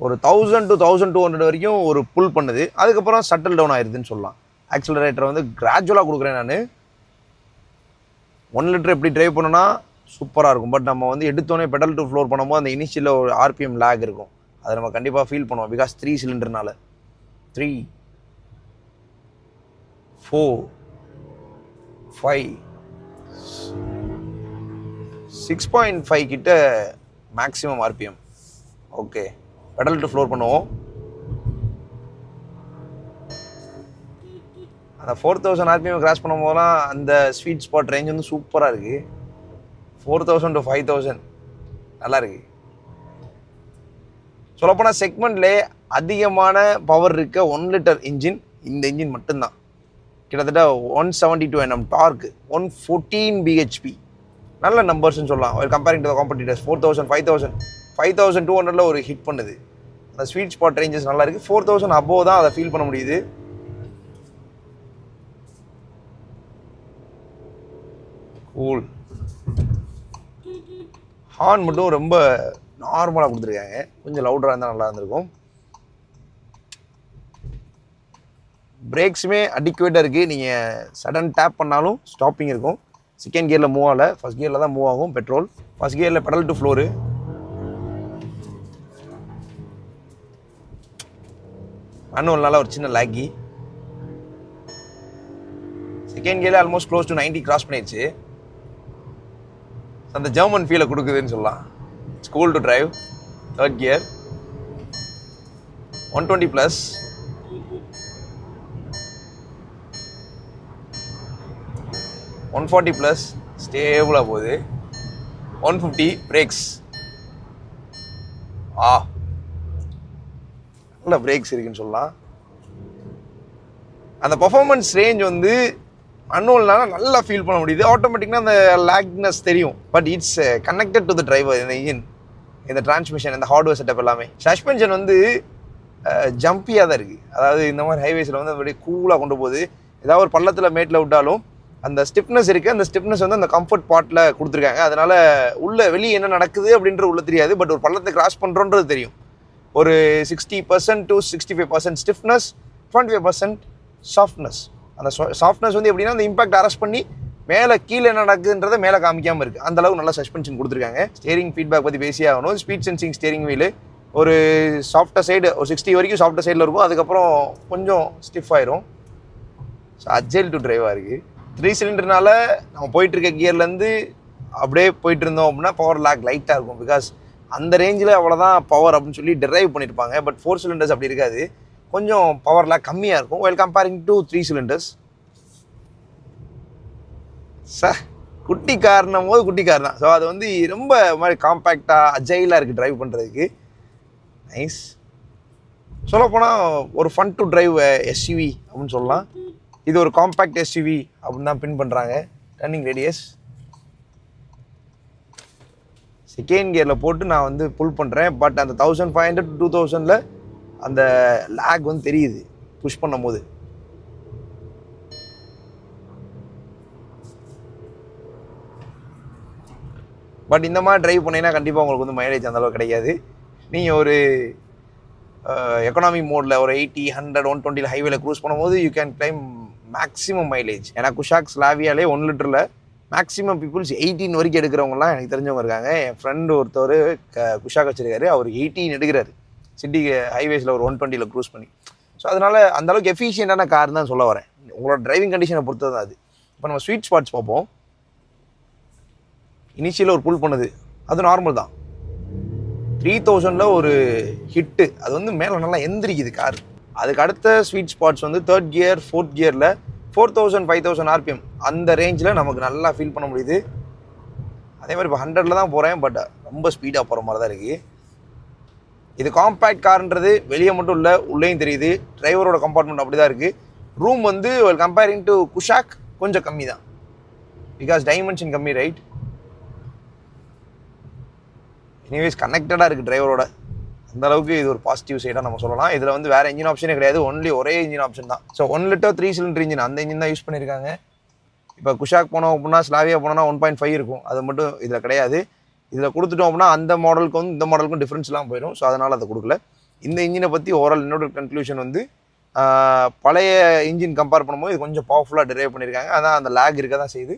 ஒரு 1000 to 1200 வரைக்கும் ஒரு புல் பண்ணுது. அதுக்கப்புறம் சட்டில் டவுன் ஆயிடுதுன்னு சொல்லலாம். ஆக்சிலரேட்டர் வந்து கிராஜுவலாக கொடுக்குறேன் நான். 1 லிட்டர் எப்படி ட்ரைவ் பண்ணோன்னா சூப்பராக இருக்கும். பட் நம்ம வந்து எடுத்தோடனே பெடல் டு ஃப்ளோர் பண்ணும்போது அந்த இனிஷியலில் ஒரு RPM லேக் இருக்கும். அதை நம்ம கண்டிப்பாக ஃபீல் பண்ணுவோம். பிகாஸ் 3 சிலிண்டர்னால 3 4 5 6.5 கிட்ட maximum RPM. Okay, pedal to floor பண்ணுவோம். அந்த 4000 RPM கிராஸ் பண்ணும் போதெல்லாம் அந்த ஸ்வீட் ஸ்பாட் ரேஞ்ச் வந்து சூப்பராக இருக்குது. 4000 to 5000 நல்லா இருக்குது. சொல்லப்போனால் செக்மெண்ட்லே அதிகமான பவர் இருக்க 1 லிட்டர் இன்ஜின் இந்த இன்ஜின் மட்டும்தான். கிட்டத்தட்ட 172 Nm டார்க், 114 bhp. நல்ல நம்பர்ஸ்ன்னு சொல்லலாம். கம்பேரிங் டு த காம்படிட்டர்ஸ் 4000 5000 5200 ஒரு ஹிட் பண்ணுது. அந்த ஸ்வீட் ஸ்பாட் ரேஞ்சஸ் நல்லா இருக்குது. 4000 அபோவ் தான் அதை ஃபீல் பண்ண முடியுது. கூல். ஹார்ன் மட்டும் ரொம்ப நார்மலாக கொடுத்துருக்காங்க. கொஞ்சம் லவுடராக இருந்தால் நல்லா இருந்திருக்கும். பிரேக்ஸுமே அடிக்குவேட்டாக இருக்குது. நீங்கள் சடன் டேப் பண்ணாலும் ஸ்டாப்பிங் இருக்கும். செகண்ட் கியரில் மூவ் ஆகலை, ஃபஸ்ட் கியரில் தான் மூவ் ஆகும் பெட்ரோல். ஃபஸ்ட் கியரில் பெடல் டு ஃப்ளோரு. மேனுவல்னால ஒரு சின்ன லேக்கி. செகண்ட் கியரில் ஆல்மோஸ்ட் க்ளோஸ் டு 90 கிராஸ் பண்ணிடுச்சு. அந்த ஜெர்மன் ஃபீலை கொடுக்குதுன்னு சொல்லலாம். It's cool to drive. Third gear 120+. +140 ஸ்டேபிளாக போகுது. 150 பிரேக்ஸ். நல்ல பிரேக்ஸ் இருக்குன்னு சொல்லலாம். அந்த பர்ஃபார்மன்ஸ் ரேஞ்ச் வந்து மேனுவல்னால நல்லா ஃபீல் பண்ண முடியுது. ஆட்டோமேட்டிக்னா அந்த லேக்னஸ் தெரியும். But it's connected to the driver. இந்த இன்ஜின், இந்த டிரான்ஸ்மிஷன், இந்த ஹார்ட்வேர் செட்டப் எல்லாமே. சஸ்பென்ஷன் வந்து ஜம்பியாக தான் இருக்குது. அதாவது இந்த மாதிரி ஹைவேஸில் வந்து அப்படியே கூலாக கொண்டு போகுது. ஏதாவது ஒரு பள்ளத்தில் மேட்டில் விட்டாலும் அந்த ஸ்டிஃப்னஸ் இருக்குது. அந்த ஸ்டிஃப்னஸ் வந்து அந்த கம்ஃபர்ட் பார்ட்டில் கொடுத்துருக்காங்க. அதனால் வெளியே என்ன நடக்குது அப்படின்றது உள்ள தெரியாது. பட் ஒரு பள்ளத்தை கிராஸ் பண்ணுறோன்றது தெரியும். ஒரு 60% to 65% ஸ்டிஃப்னஸ், 25% சாஃப்ட்னஸ். அந்த சாஃப்ட்னஸ் வந்து எப்படின்னா அந்த இம்பாக்ட் அரெஸ்ட் பண்ணி மேலே கீழே என்ன நடக்குதுன்றதை மேலே காமிக்காமல் இருக்குது. அந்தளவுக்கு நல்லா சஸ்பென்ஷன் கொடுத்துருக்காங்க. ஸ்டேரிங் ஃபீட்பேக் பற்றி பேசியே ஆகணும். ஸ்பீட் சென்சிங் ஸ்டேரிங் வீலு ஒரு சாஃப்டாக சைடு ஒரு 60 வரைக்கும் சாஃப்டாக சைடில் இருக்கும். அதுக்கப்புறம் கொஞ்சம் ஸ்டிஃப் ஆயிரும். ஸோ அஜைல் டு டிரைவாக இருக்குது. 3 சிலிண்டர்னால நம்ம போயிட்டுருக்க கியர்லேருந்து அப்படியே போயிட்டு இருந்தோம் அப்படின்னா பவர் லேக் லைட்டாக இருக்கும். பிகாஸ் அந்த ரேஞ்சில் அவ்வளோதான் பவர் அப்படின்னு சொல்லி டிரைவ் பண்ணியிருப்பாங்க. பட் 4 சிலிண்டர்ஸ் அப்படி இருக்காது. கொஞ்சம் பவர் லேக் கம்மியாக இருக்கும் வெல் கம்பேரிங் டு 3 சிலிண்டர்ஸ். குட்டி கார்னும் போது குட்டி கார் தான். ஸோ அது வந்து ரொம்ப மாதிரி காம்பேக்டாக அஜைலாக இருக்குது ட்ரைவ் பண்ணுறதுக்கு. நைஸ். சொல்லப்போனால் ஒரு ஃபன் டு டிரைவ் எஸ்யூவி அப்படின்னு சொல்லலாம். இது ஒரு காம்பேக்ட் எஸ்யூவி அப்படின்னு தான் பின் பண்ணுறாங்க. டர்னிங் ரேடியஸ் செகண்ட் கியரில் போட்டு நான் வந்து புல் பண்ணுறேன். பட் அந்த 1500 to 2000 அந்த லேக் வந்து தெரியுது புஷ் பண்ணும் போது. பட் இந்த மாதிரி ட்ரைவ் பண்ணிங்கன்னா கண்டிப்பாக உங்களுக்கு வந்து மைலேஜ் அந்தளவுக்கு கிடைக்காது. நீங்கள் ஒரு எக்கனாமிக் மோடில் ஒரு 80, 100, 120 ஹைவேல க்ரூஸ் பண்ணும்போது you can claim maximum mileage. ஏன்னா குஷாக் ஸ்லாவியாலே 1 லிட்டரில் மேக்ஸிமம் பீப்புள்ஸ் 18 வரைக்கும் எடுக்கிறவங்கலாம் எனக்கு தெரிஞ்சவங்க இருக்காங்க. என் ஃப்ரெண்டு ஒருத்தர் குஷாக் வச்சிருக்காரு. அவர் 18 எடுக்கிறாரு சிட்டி ஹைவேஸில் ஒரு 120 க்ரூஸ் பண்ணி. ஸோ அதனால் அந்தளவுக்கு எஃபிஷியண்டான கார் தான் சொல்ல வரேன். உங்களோட டிரைவிங் கண்டிஷனை பொறுத்தது தான் அது. இப்போ நம்ம ஸ்வீட் ஸ்பாட்ஸ் பார்ப்போம். இனிஷியலில் ஒரு புல் பண்ணுது, அது நார்மல் தான். 3000 ஒரு ஹிட்டு, அது வந்து மேலே நல்லா எந்திரிக்குது கார். அதுக்கு அடுத்த ஸ்வீட் ஸ்பாட்ஸ் வந்து 3rd கியர் 4th கியரில் 4000 5000 RPM அந்த ரேஞ்சில் நமக்கு நல்லா ஃபீல் பண்ண முடியுது. அதே மாதிரி இப்போ 100ல் தான் போகிறேன். பட் ரொம்ப ஸ்பீடாக போகிற மாதிரி தான் இருக்குது. இது காம்பேக்ட் கார்ன்றது வெளியே மட்டும் இல்லை, உள்ளேயும் தெரியுது. டிரைவரோட கம்பார்ட்மெண்ட் அப்படி தான் இருக்குது. ரூம் வந்து கம்பேரிங் டு குஷாக் கொஞ்சம் கம்மி தான், பிகாஸ் டைமென்ஷன் கம்மி, ரைட்? எனிவேஸ் கனெக்டடாக இருக்குது டிரைவரோட. அந்த அளவுக்கு இது ஒரு பாசிட்டிவ் சைடாக நம்ம சொல்லலாம். இதில் வந்து வேறு இன்ஜின் ஆப்ஷனே கிடையாது, ஒரே இன்ஜின் ஆப்ஷன் தான். ஸோ 1 லிட்டர் 3 சிலிண்டர் இன்ஜின், அந்த இன்ஜின் தான் யூஸ் பண்ணியிருக்காங்க. இப்போ குஷாக் போனோம் அப்படின்னா, ஸ்லாவியா போனோம்னா 1.5 இருக்கும், அது மட்டும் இதில் கிடையாது. இதில் கொடுத்துட்டோம் அப்படின்னா அந்த மாடலுக்கு வந்து இந்த மாடலுக்கும் டிஃப்ரென்ஸ்லாம் போயிடும். ஸோ அதனால் அதை கொடுக்கல. இந்த இன்ஜினை பற்றி ஓவரால் என்னோட கன்க்ளூஷன் வந்து பழைய இன்ஜின் கம்பேர் பண்ணும்போது இது கொஞ்சம் பவர்ஃபுல்லாக டிரைவ் பண்ணியிருக்காங்க. அதான் அந்த லேக் இருக்க தான் செய்யுது.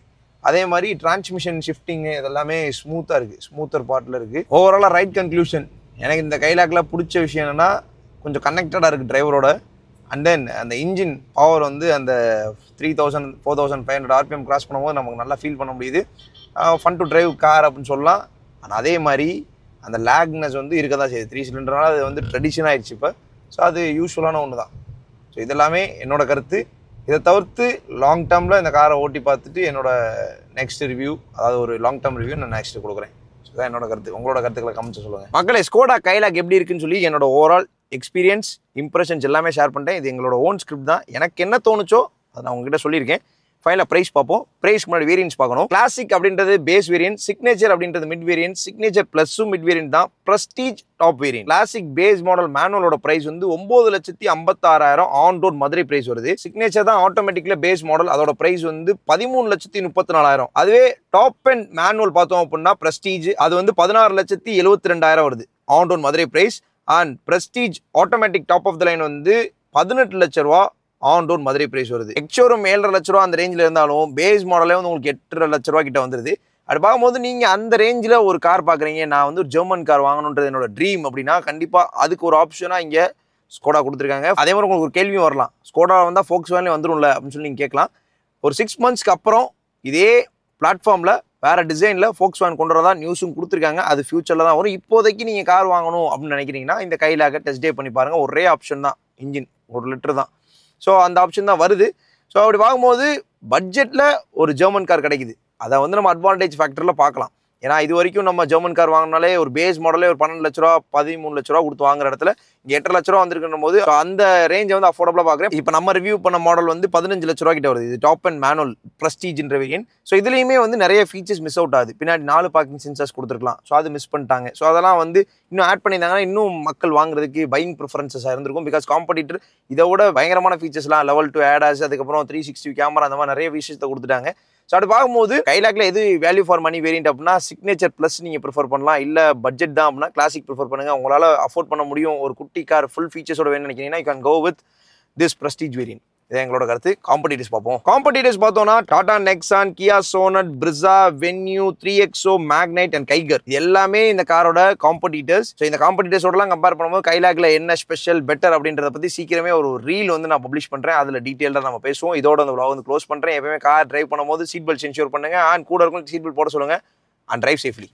அதே மாதிரி டிரான்ஸ்மிஷன் ஷிஃப்டிங்கு இதெல்லாமே ஸ்மூத்தாக இருக்குது, ஸ்மூத்தர் பார்ட்டில் இருக்குது. ஓவராலாக ரைட் கன்க்ளூஷன் எனக்கு இந்த கைலாக்கில் பிடிச்ச விஷயம் என்னென்னா கொஞ்சம் கனெக்டடாக இருக்குது டிரைவரோட. அண்ட் தென் அந்த இன்ஜின் பவர் வந்து அந்த 3000 4500 RPM கிராஸ் பண்ணும்போது நமக்கு நல்லா ஃபீல் பண்ண முடியுது. ஃபன் டு டிரைவ் கார் அப்படின்னு சொல்லலாம். ஆனால் அதே மாதிரி அந்த லேக்னஸ் வந்து இருக்க தான் செய்யுது. 3 சிலிண்டர்னால அது வந்து ட்ரெடிஷன் ஆகிடுச்சு இப்போ. ஸோ அது யூஸ்ஃபுல்லான ஒன்று தான். ஸோ இதெல்லாமே என்னோட கருத்து. இதை தவிர்த்து லாங் டேர்மில் இந்த காரை ஓட்டி பார்த்துட்டு என்னோட நெக்ஸ்ட் ரிவ்யூ, அதாவது ஒரு லாங் டேர்ம் ரிவ்யூ நான் நெக்ஸ்ட் கொடுக்குறேன். ஸோ தான் என்னோட கருத்து. உங்களோட கருத்துக்களை கமெண்ட்ஸ் சொல்லுங்கள். மக்களே, ஸ்கோடா கைலாக் எப்படி இருக்குன்னு சொல்லி என்னோட ஓவரால் எக்ஸ்பீரியன்ஸ், இம்ப்ரெஷன்ஸ் எல்லாமே ஷேர் பண்ணிட்டேன். இது எங்களோட ஓன் ஸ்கிரிப்ட் தான். எனக்கு என்ன தோணுச்சோ அதை நான் உங்ககிட்ட சொல்லியிருக்கேன். ஃபைனலாக ப்ரைஸ் பார்ப்போம். ப்ரைஸ் முன்னாடி வேரியன்ஸ் பார்க்கணும். கிளாசிக் அப்படின்றது பேஸ் வேரியன்ட், சிக்னேச்சர் அப்படின்றது மிட் வேரியன்ட், சிக்னேச்சர் ப்ளஸும் மிட் வேரியன்ட் தான், prestige top variant. Classic base model மேனுவலோட ப்ரைஸ் வந்து 9,56,000 ஆன் ரோட் மதுரை ப்ரைஸ் வருது. சிக்னேச்சர் தான் ஆட்டோமேட்டிக்ல பேஸ் மாடல், அதோட ப்ரைஸ் வந்து 13,34,000. அதுவே டாப் அண்ட் மேனுவல் பார்த்தோம் அப்படின்னா ப்ரெஸ்டீஜ் அது வந்து 16,72,000 வருது on road Madurai price. And prestige automatic top of the line வந்து 18 லட்ச ரூபா ஆன் ரோட் மதுரை பிரைஸ் வருது. எக்ஷோரூம் 7.5 லட்ச ரூபா அந்த ரேஞ்சில் இருந்தாலும் பேஸ் மாடலே வந்து உங்களுக்கு 8.5 லட்ச ரூபா கிட்ட வந்துருது. அப்படி பார்க்கும்போது நீங்கள் அந்த ரேஞ்சில் ஒரு கார் பார்க்குறீங்க, நான் வந்து ஒரு ஜெர்மன் கார் வாங்கணுன்றது என்னோட ட்ரீம் அப்படின்னா கண்டிப்பாக அதுக்கு ஒரு ஆப்ஷனாக இங்கே ஸ்கோடா கொடுத்துருக்காங்க. அதே மாதிரி உங்களுக்கு ஒரு கேள்வியும் வரலாம், ஸ்கோடா வந்தால் Volkswagen வந்துடும்ல அப்படின்னு சொல்லி நீங்கள் கேட்கலாம். ஒரு 6 மந்த்ஸ்க்கு அப்புறம் இதே பிளாட்ஃபார்மில் வேறு டிசைனில் Volkswagen கொண்டு வரதா நியூஸும் கொடுத்துருக்காங்க. அது ஃபியூச்சரில் தான் வரும். இப்போதைக்கு நீங்கள் கார் வாங்கணும் அப்படின்னு நினைக்கிறீங்கன்னா இந்த கைலாக டெஸ்ட் டே பண்ணி பாருங்கள். ஒரே ஆப்ஷன் தான், இன்ஜின் 1 லிட்டர் தான். ஸோ அந்த ஆப்ஷன் தான் வருது. ஸோ அப்படி பார்க்கும்போது பட்ஜெட்டில் ஒரு ஜெர்மன் கார் கிடைக்குது. அதை வந்து நம்ம அட்வான்டேஜ் ஃபேக்டரில் பார்க்கலாம். ஏன்னா இது வரைக்கும் நம்ம ஜெர்மன் கார் வாங்கினாலே ஒரு பேஸ் மாடலே ஒரு 12 லட்ச ரூபா 13 லட்ச ரூபா கொடுத்து வாங்குற இடத்துல இங்கே 8 லட்ச ரூபா வந்திருக்கிற போது அந்த ரேஞ்சை வந்து அஃபோர்டபுளாக பார்க்குறேன். இப்போ நம்ம ரிவ்யூ பண்ண மாடல் வந்து 15 லட்ச ரூபா கிட்ட வருது. இது டாப் அண்ட் மேனுவல் ப்ரெஸ்டீஜ்ன்ற வேரியன்ட். ஸோ இதுலேயுமே வந்து நிறைய ஃபீச்சர்ஸ் மிஸ் அவுட் ஆகுது. பின்னாடி 4 பார்க்கிங் சென்சர்ஸ் கொடுத்துருக்கலாம். ஸோ அது மிஸ் பண்ணிட்டாங்க. ஸோ அதெல்லாம் வந்து இன்னும் ஆட் பண்ணியிருந்தாங்கன்னா இன்னும் மக்கள் வாங்குறதுக்கு பையிங் ப்ரிஃபரன்சஸாக இருந்திருக்கும். பிகாஸ் காம்படிட்டர் இதை விட பயங்கரமான ஃபீச்சர்ஸ்லாம் லெவல் 2 ADAS, அதுக்கப்புறம் 360 கேமரா, அந்த மாதிரி நிறைய விஷயத்தை கொடுத்துட்டாங்க. ஸோ அப்படி பார்க்கும்போது கைலாக்ல எது வேல்யூ ஃபார் மணி வேரியன்ட் அப்படின்னா சிக்னேச்சர் ப்ளஸ் நீங்கள் ப்ரிஃபர் பண்ணலாம். இல்லை பட்ஜெட் தான் அப்படின்னா கிளாசிக் ப்ரிஃபர் பண்ணுங்கள். உங்களால் அஃபோர்ட் பண்ண முடியும் ஒரு குட்டி கார் ஃபுல் ஃபீச்சர்ஸோட வேணும்னு நினைக்கிறீங்கன்னா you can go with this prestige variant. இதான் எங்களோட கருத்து. காம்படிட்டர்ஸ் பார்ப்போம். காம்படிட்டர்ஸ் பார்த்தோம்னா Tata Nexon, Kia Sonet, Brezza, Venue, 3XO, Magnite and Kiger எல்லாமே இந்த காரோட காம்படிட்டர்ஸ். ஸோ இந்த காம்படிட்டர்ஸோடலாம் கம்பேர் பண்ணும்போது கைலாக்ல என்ன ஸ்பெஷல் பெட்டர் அப்படின்றத பற்றி சீக்கிரமே ஒரு ரீல் வந்து நான் பப்ளிஷ் பண்ணுறேன். அதில் டீட்டெயிலாக நம்ம பேசுவோம். இதோட அந்த vlog வந்து க்ளோஸ் பண்ணுறேன். எப்பவுமே கார் டிரைவ் பண்ணும்போது சீட் பெல்ட் என்ஷூர் பண்ணுங்க. அண்ட் கூட இருக்கும் சீட் பெல்ட் போட சொல்லுங்கள். And drive safely.